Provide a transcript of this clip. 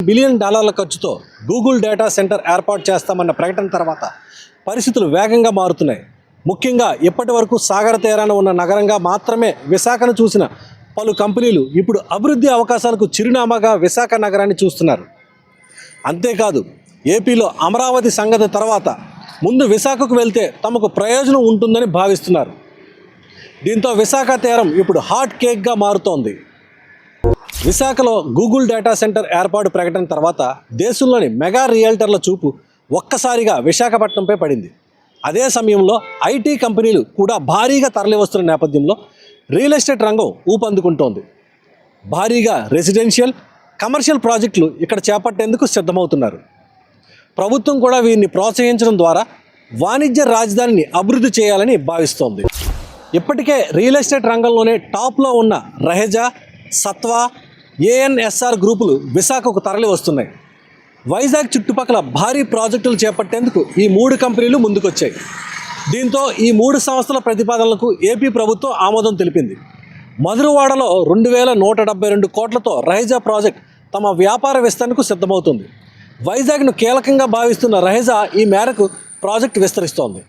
Billion డాలర్ల ఖర్చుతో Google data centre ఏర్పాటు చేస్తామన్న ప్రకటన తర్వాత పరిస్థితులు వేగంగా మారుతున్నాయి. ముఖ్యంగా ఇప్పటి వరకు సాగర తీరాన ఉన్న నగరంగా మాత్రమే విశాఖను చూసిన పలు కంపెనీలు ఇప్పుడు అభివృద్ధి అవకాశాలకు చిరునామాగా విశాఖ నగరాన్ని చూస్తున్నారు. అంతేకాదు, ఏపీలో అమరావతి సంగతి తర్వాత ముందు విశాఖకు వెళ్తే తమకు ప్రయోజనం ఉంటుందని భావిస్తున్నారు. దీంతో విశాఖ తీరం ఇప్పుడు హాట్ కేక్గా మారుతోంది. విశాఖలో గూగుల్ డేటా సెంటర్ ఏర్పాటు ప్రకటన తర్వాత దేశంలోని మెగా రియల్టర్ల చూపు ఒక్కసారిగా విశాఖపట్నంపై పడింది. అదే సమయంలో ఐటీ కంపెనీలు కూడా భారీగా తరలివస్తున్న నేపథ్యంలో రియల్ ఎస్టేట్ రంగం ఊపందుకుంటోంది. భారీగా రెసిడెన్షియల్, కమర్షియల్ ప్రాజెక్టులు ఇక్కడ చేపట్టేందుకు సిద్ధమవుతున్నారు. ప్రభుత్వం కూడా వీరిని ప్రోత్సహించడం ద్వారా వాణిజ్య రాజధానిని అభివృద్ధి చేయాలని భావిస్తోంది. ఇప్పటికే రియల్ ఎస్టేట్ రంగంలోనే టాప్లో ఉన్న రహేజా, సత్వా, ఏఎన్ఎస్ఆర్ గ్రూపులు విశాఖకు తరలి వస్తున్నాయి. వైజాగ్ చుట్టుపక్కల భారీ ప్రాజెక్టులు చేపట్టేందుకు ఈ 3 కంపెనీలు ముందుకొచ్చాయి. దీంతో ఈ 3 సంస్థల ప్రతిపాదనలకు ఏపీ ప్రభుత్వం ఆమోదం తెలిపింది. మధురవాడలో 2172 కోట్లతో రహేజా ప్రాజెక్ట్ తమ వ్యాపార విస్తరణకు సిద్ధమవుతుంది. వైజాగ్ను కీలకంగా భావిస్తున్న రహేజా ఈ మేరకు ప్రాజెక్టు విస్తరిస్తోంది.